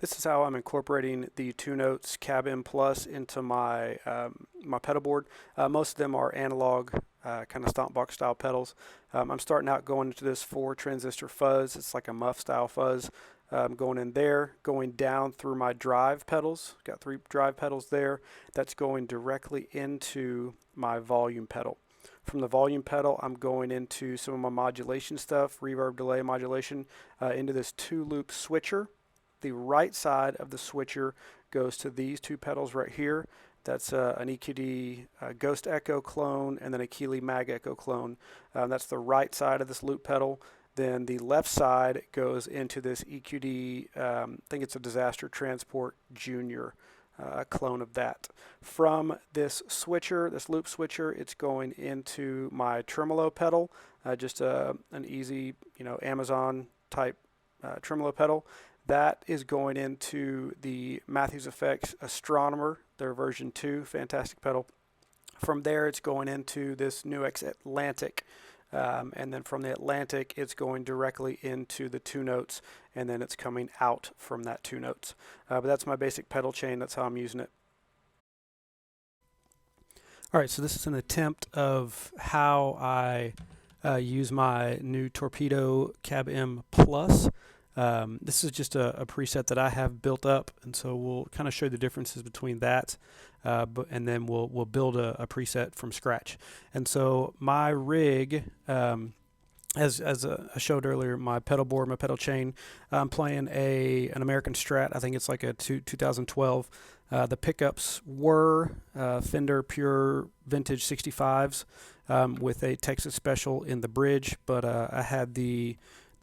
This is how I'm incorporating the Two Notes C.A.B Plus into my my pedal board. Most of them are analog, kind of stomp box style pedals. I'm starting out going into this 4 transistor fuzz. It's like a muff style fuzz. Going in there, going down through my drive pedals. Got 3 drive pedals there. That's going directly into my volume pedal. From the volume pedal, I'm going into some of my modulation stuff, reverb, delay, modulation, into this 2-loop switcher. The right side of the switcher goes to these 2 pedals right here. That's an EQD Ghost Echo clone and then a Keeley Mag Echo clone. That's the right side of this loop pedal. Then the left side goes into this EQD, I think it's a Disaster Transport Junior clone of that. From this switcher, this loop switcher, it's going into my tremolo pedal, just an easy, Amazon type tremolo pedal. That is going into the Matthews Effects Astronomer, their version 2, fantastic pedal. From there, it's going into this NUX Atlantic. And then from the Atlantic, it's going directly into the 2 Notes, and then it's coming out from that 2 Notes. But that's my basic pedal chain. That's how I'm using it. All right, so this is an attempt of how I use my new Torpedo C.A.B Plus. This is just a preset that I have built up, and so we'll kind of show the differences between that, and then we'll build a preset from scratch. And so my rig, as I showed earlier, my pedal board, my pedal chain, I'm playing an American Strat. I think it's like a 2012. The pickups were Fender Pure Vintage 65s with a Texas Special in the bridge, but I had the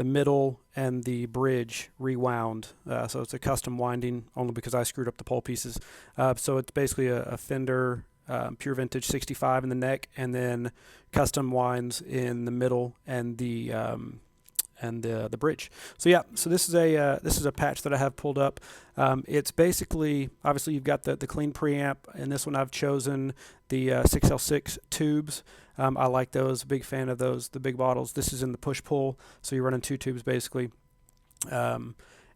middle and the bridge rewound, so it's a custom winding only because I screwed up the pole pieces. So it's basically a Fender Pure Vintage 65 in the neck, and then custom winds in the middle and the bridge. So yeah, so this is a patch that I have pulled up. It's basically, obviously you've got the clean preamp, and this one I've chosen the 6L6 tubes. I like those, big fan of those, the big bottles. This is in the push-pull, so you're running 2 tubes basically.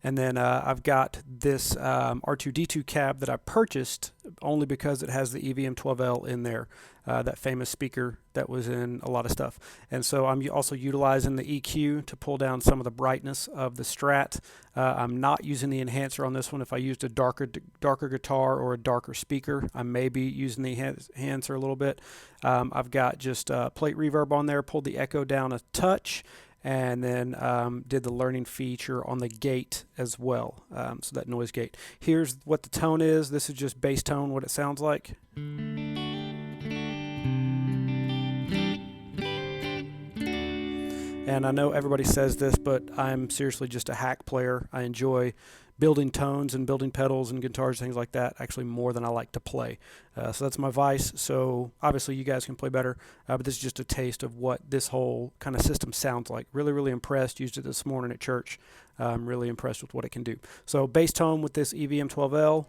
And then I've got this R2D2 cab that I purchased only because it has the EVM12L in there, that famous speaker that was in a lot of stuff. And so I'm also utilizing the EQ to pull down some of the brightness of the Strat. I'm not using the enhancer on this one. If I used a darker guitar or a darker speaker, I may be using the enhancer a little bit. I've got just plate reverb on there, pulled the echo down a touch, and then did the learning feature on the gate as well, so that noise gate. Here's what the tone is. This is just bass tone, what it sounds like. And I know everybody says this, but I'm seriously just a hack player. I enjoy building tones and building pedals and guitars, things like that, actually more than I like to play. So that's my vice. So obviously you guys can play better, but this is just a taste of what this whole kind of system sounds like. Really, really impressed. Used it this morning at church. I'm really impressed with what it can do. So bass tone with this EVM12L.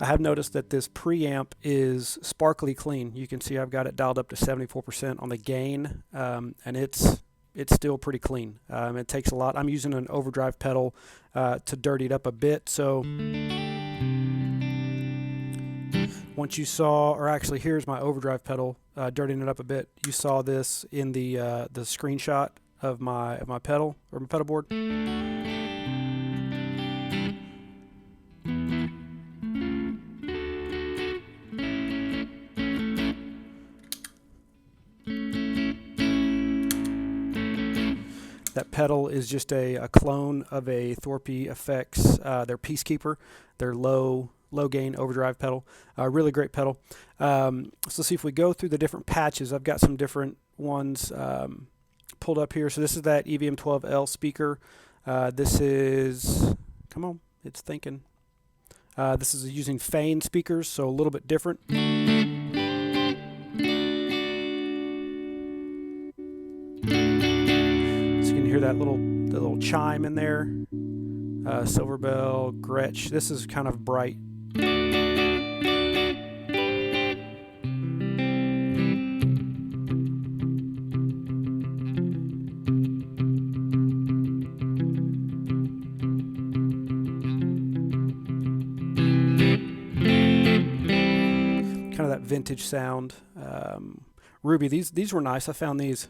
I have noticed that this preamp is sparkly clean. You can see I've got it dialed up to 74% on the gain, and it's still pretty clean. It takes a lot. I'm using an overdrive pedal to dirty it up a bit. So once you saw, or actually here's my overdrive pedal dirtying it up a bit. You saw this in the screenshot of my pedal or my pedal board. That pedal is just a clone of a Thorpe Effects, their Peacekeeper, their low gain overdrive pedal. Really great pedal. So let's see if we go through the different patches. I've got some different ones pulled up here. So this is that EVM12L speaker. This is, come on, it's thinking. This is using Fane speakers, so a little bit different. Hear that little chime in there. Silver Bell, Gretsch. This is kind of bright. Kind of that vintage sound. Ruby, these were nice. I found these.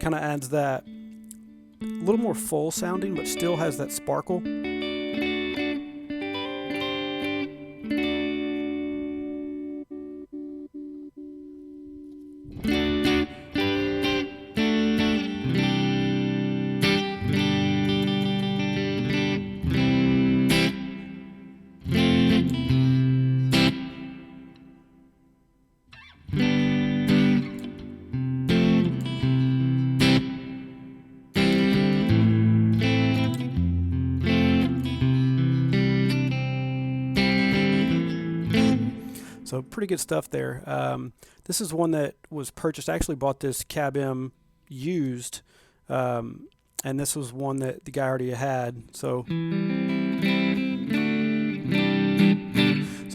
Kind of adds that a little more full sounding, but still has that sparkle. So pretty good stuff there. This is one that was purchased. I actually bought this C.A.B used, and this was one that the guy already had. So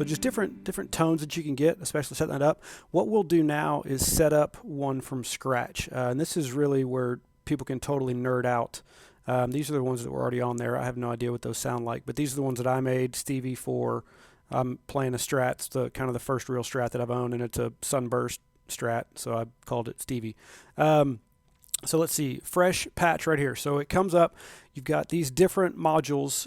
just different tones that you can get, especially setting that up. What we'll do now is set up one from scratch, and this is really where people can totally nerd out. These are the ones that were already on there. I have no idea what those sound like, but these are the ones that I made. Stevie for. I'm playing a Strat. It's the kind of the first real Strat that I've owned, and it's a Sunburst Strat, so I called it Stevie. So let's see, fresh patch right here. So it comes up. You've got these different modules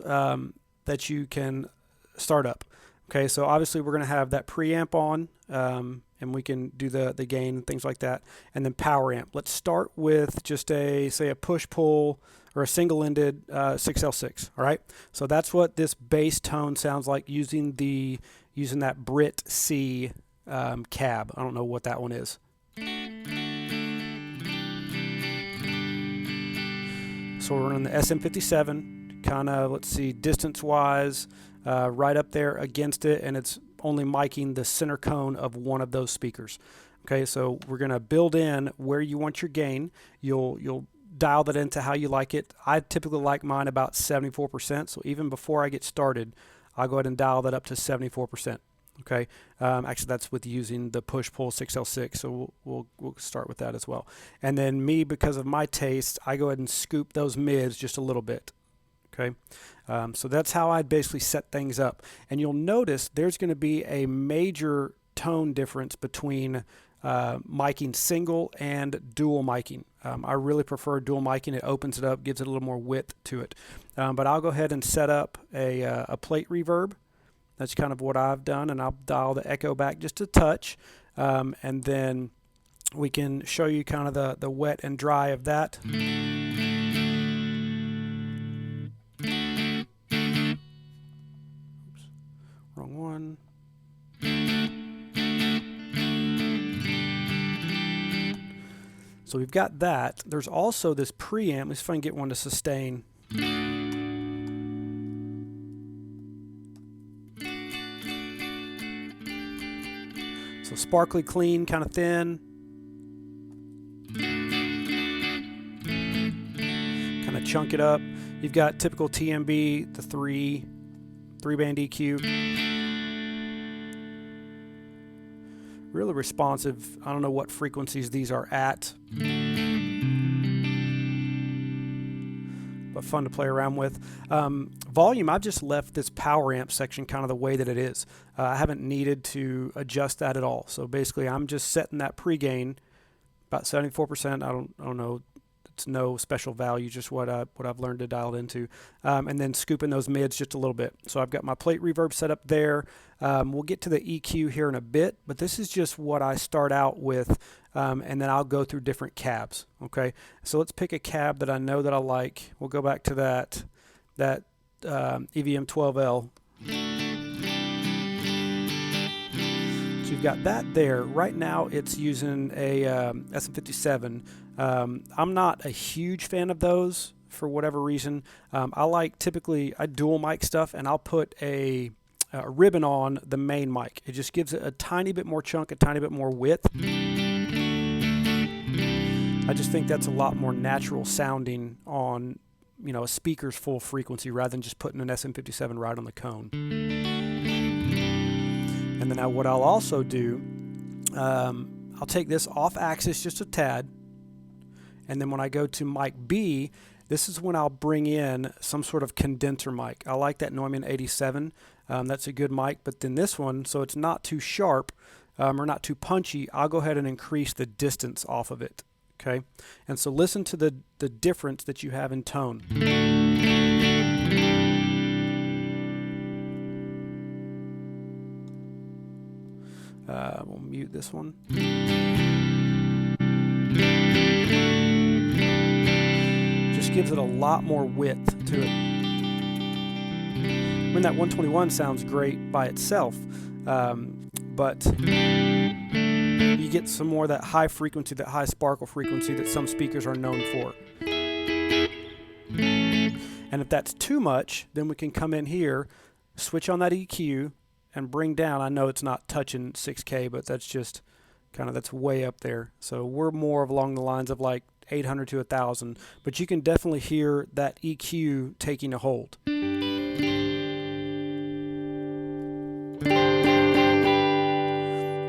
that you can start up. Okay, so obviously we're going to have that preamp on, and we can do the gain and things like that, and then power amp. Let's start with just say a push-pull or a single-ended 6L6. All right, so that's what this bass tone sounds like using that Brit C cab. I don't know what that one is. So we're running the SM57, kind of, let's see, distance-wise, right up there against it, and it's only miking the center cone of one of those speakers. Okay, so we're going to build in where you want your gain. You'll dial that into how you like it. I typically like mine about 74%, so even before I get started, I'll go ahead and dial that up to 74%. Okay, actually that's with using the push-pull 6L6, so we'll start with that as well. And then me, because of my taste, I go ahead and scoop those mids just a little bit. Okay, so that's how I basically set things up. And you'll notice there's going to be a major tone difference between miking single and dual miking. I really prefer dual miking. It opens it up, gives it a little more width to it. But I'll go ahead and set up a plate reverb. That's kind of what I've done, and I'll dial the echo back just a touch, and then we can show you kind of the wet and dry of that. Oops, wrong one. So we've got that. There's also this preamp. Let's see if I can get one to sustain. So sparkly clean, kind of thin. Kind of chunk it up. You've got typical TMB, the three-band EQ. Really responsive. I don't know what frequencies these are at, but fun to play around with. Volume, I've just left this power amp section kind of the way that it is. I haven't needed to adjust that at all. So basically I'm just setting that pre-gain about 74%. I don't know. It's no special value, just what I've learned to dial it into, and then scooping those mids just a little bit. So I've got my plate reverb set up there. We'll get to the EQ here in a bit, but this is just what I start out with, and then I'll go through different cabs. Okay, so let's pick a cab that I know that I like. We'll go back to that EVM 12L. So you've got that there. Right now it's using a SM57. I'm not a huge fan of those for whatever reason. I dual mic stuff, and I'll put a ribbon on the main mic. It just gives it a tiny bit more chunk, a tiny bit more width. I just think that's a lot more natural sounding on, you know, a speaker's full frequency rather than just putting an SM57 right on the cone. And then what I'll also do, I'll take this off axis just a tad, and then when I go to mic B, this is when I'll bring in some sort of condenser mic. I like that Neumann 87. That's a good mic, but then this one, so it's not too sharp or not too punchy, I'll go ahead and increase the distance off of it. Okay, and so listen to the difference that you have in tone. We'll mute this one. Just gives it a lot more width to it. When that 121 sounds great by itself, but you get some more of that high frequency, that high sparkle frequency that some speakers are known for. And if that's too much, then we can come in here, switch on that EQ, and bring down. I know it's not touching 6K, but that's just kind of, that's way up there. So we're more of along the lines of like 800 to 1,000, but you can definitely hear that EQ taking a hold.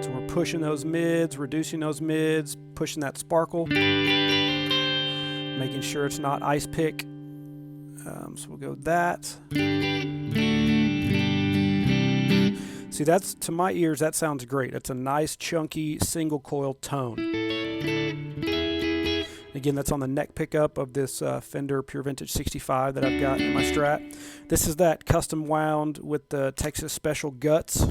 So we're pushing those mids, reducing those mids, pushing that sparkle, making sure it's not ice pick. So we'll go that. See, that's, to my ears, that sounds great. It's a nice, chunky, single coil tone. Again, that's on the neck pickup of this Fender Pure Vintage 65 that I've got in my Strat. This is that custom wound with the Texas Special guts. The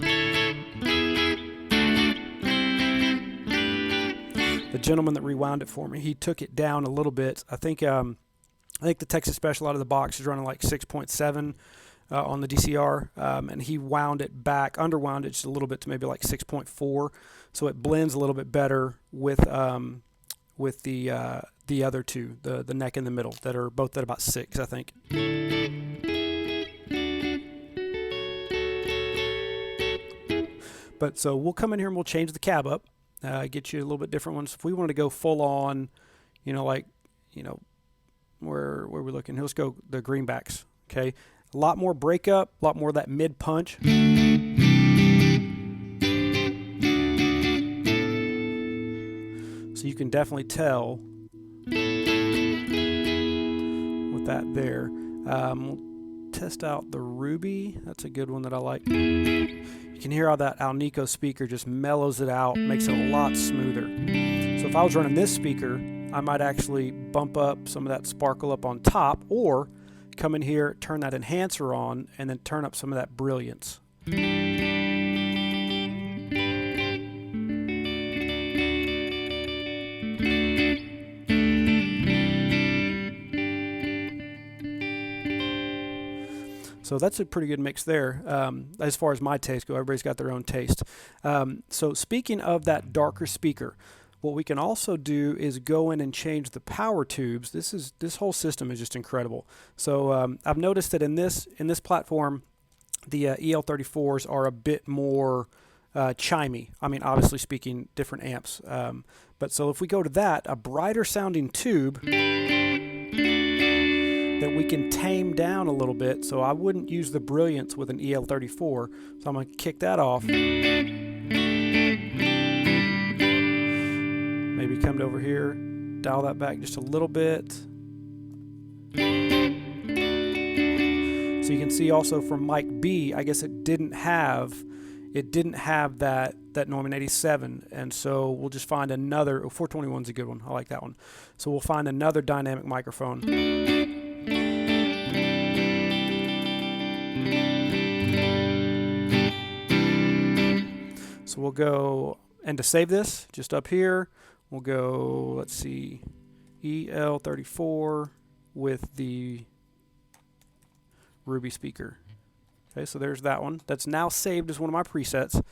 gentleman that rewound it for me, he took it down a little bit. I think the Texas Special out of the box is running like 6.7 on the DCR, and he wound it back, underwound it just a little bit to maybe like 6.4, so it blends a little bit better with the other two, the neck in the middle, that are both at about 6, I think. But so we'll come in here and we'll change the cab up, get you a little bit different ones. If we wanted to go full on, you know, like, you know, where we're looking, let's go the greenbacks. Okay, a lot more breakup, a lot more of that mid punch. So you can definitely tell with that there. We'll test out the Ruby. That's a good one that I like. You can hear how that Alnico speaker just mellows it out, makes it a lot smoother. So if I was running this speaker, I might actually bump up some of that sparkle up on top, or come in here, turn that enhancer on, and then turn up some of that brilliance. So that's a pretty good mix there. As far as my taste go, everybody's got their own taste. So speaking of that darker speaker, what we can also do is go in and change the power tubes. This whole system is just incredible. So I've noticed that in this platform, the EL34s are a bit more chimey. I mean, obviously speaking different amps. But so if we go to that, a brighter sounding tube that we can tame down a little bit. So I wouldn't use the brilliance with an EL34. So I'm going to kick that off. Maybe come over here, dial that back just a little bit. So you can see also from mic B, I guess it didn't have that Neumann 87, and so we'll just find another. 421 is a good one. I like that one. So we'll find another dynamic microphone. So we'll go, and to save this, just up here, we'll go, let's see, EL34 with the Ruby speaker. Okay, so there's that one. That's now saved as one of my presets.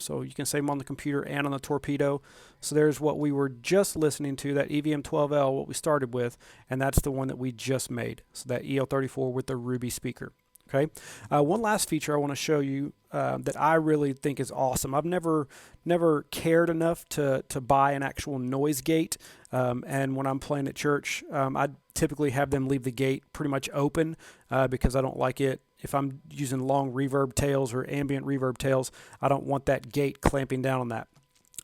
So you can save them on the computer and on the Torpedo. So there's what we were just listening to, that EVM12L, what we started with, and that's the one that we just made. So that EL34 with the Ruby speaker. Okay. One last feature I want to show you that I really think is awesome. I've never cared enough to buy an actual noise gate, and when I'm playing at church, I typically have them leave the gate pretty much open because I don't like it. If I'm using long reverb tails or ambient reverb tails, I don't want that gate clamping down on that.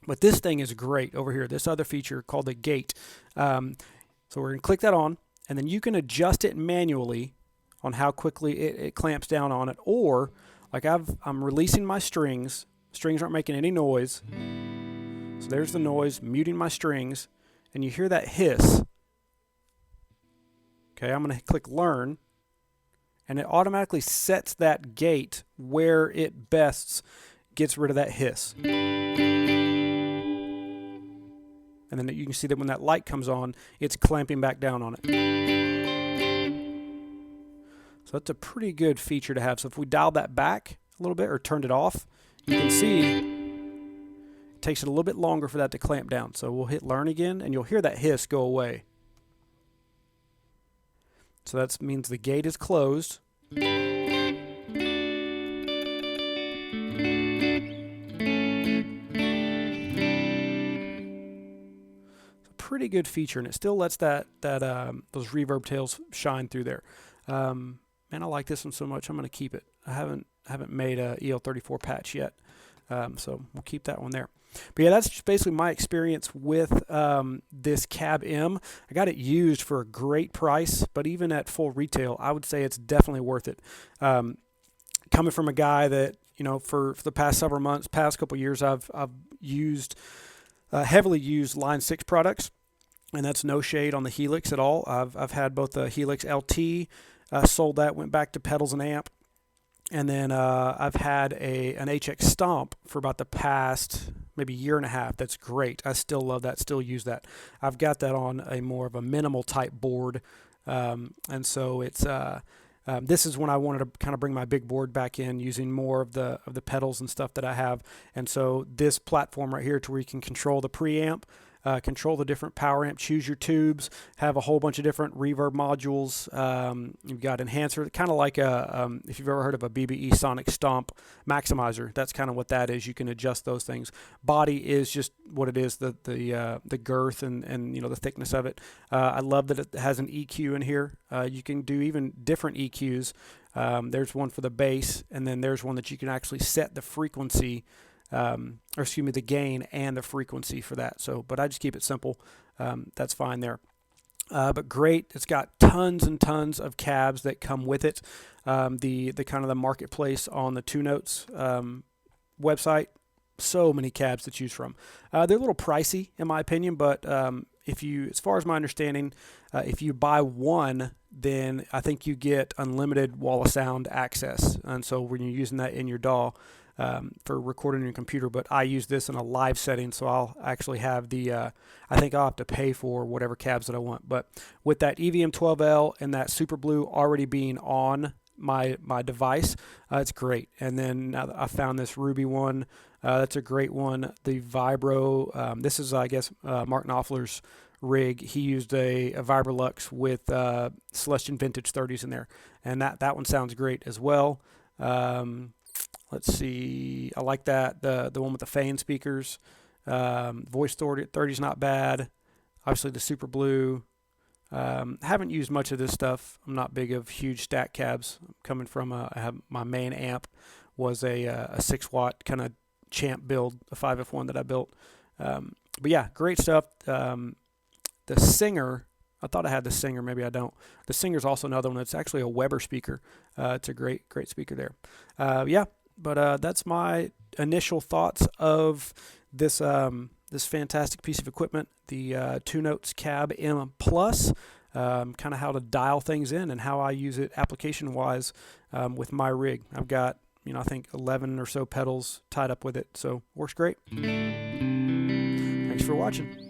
But this thing is great over here. This other feature called the gate. So we're going to click that on, and then you can adjust it manually on how quickly it clamps down on it. Or, like I'm releasing my strings. Strings aren't making any noise. So there's the noise, muting my strings, and you hear that hiss. Okay, I'm going to click Learn, and it automatically sets that gate where it best gets rid of that hiss. And then you can see that when that light comes on, it's clamping back down on it. So that's a pretty good feature to have. So if we dialed that back a little bit or turned it off, you can see it takes it a little bit longer for that to clamp down. So we'll hit Learn again, and you'll hear that hiss go away. So that means the gate is closed. Pretty good feature, and it still lets those reverb tails shine through there. Man, I like this one so much, I'm going to keep it. I haven't made a EL34 patch yet, so we'll keep that one there. But yeah, that's just basically my experience with this C.A.B. M. I got it used for a great price, but even at full retail, I would say it's definitely worth it. Coming from a guy that, you know, for the past several months, past couple years, I've used heavily used Line 6 products, and that's no shade on the Helix at all. I've had both the Helix LT, sold that, went back to pedals and amp, and then I've had an HX Stomp for about the past maybe year and a half. That's great. I still love that, still use that. I've got that on a more of a minimal type board, and so it's this is when I wanted to kind of bring my big board back in, using more of the pedals and stuff that I have. And so this platform right here, to where you can control the preamp, control the different power amp, choose your tubes, have a whole bunch of different reverb modules. You've got enhancer, kind of like if you've ever heard of a BBE Sonic Stomp maximizer, that's kind of what that is. You can adjust those things. Body is just what it is, the girth and you know, the thickness of it. I love that it has an EQ in here. You can do even different EQs. There's one for the bass, and then there's one that you can actually set the frequency, or excuse me, the gain and the frequency for that. So, but I just keep it simple. That's fine there. But great. It's got tons and tons of cabs that come with it. The kind of the marketplace on the Two Notes website, so many cabs to choose from. They're a little pricey in my opinion, but if you, as far as my understanding, if you buy one, then I think you get unlimited wall of sound access. And so when you're using that in your DAW, for recording on your computer, but I use this in a live setting, so I'll actually have the, I think I'll have to pay for whatever cabs that I want. But with that EVM12L and that Super Blue already being on my device, it's great. And then I found this Ruby one, that's a great one. The Vibro, this is, I guess, Mark Knopfler's rig. He used a Vibrolux with Celestion Vintage 30s in there, and that one sounds great as well. Let's see, I like that, the one with the fan speakers. Voice 30 is not bad. Obviously the Super Blue. Haven't used much of this stuff. I'm not big of huge stack cabs. Coming from I have my main amp was a 6-watt kind of champ build, a 5F1 that I built. But yeah, great stuff. The Singer, I thought I had the Singer, maybe I don't. The Singer's also another one. It's actually a Weber speaker. It's a great speaker there. Yeah. But that's my initial thoughts of this this fantastic piece of equipment, the Two Notes C.A.B. M Plus. Kind of how to dial things in and how I use it application-wise with my rig. I've got, you know, I think 11 or so pedals tied up with it, so works great. Thanks for watching.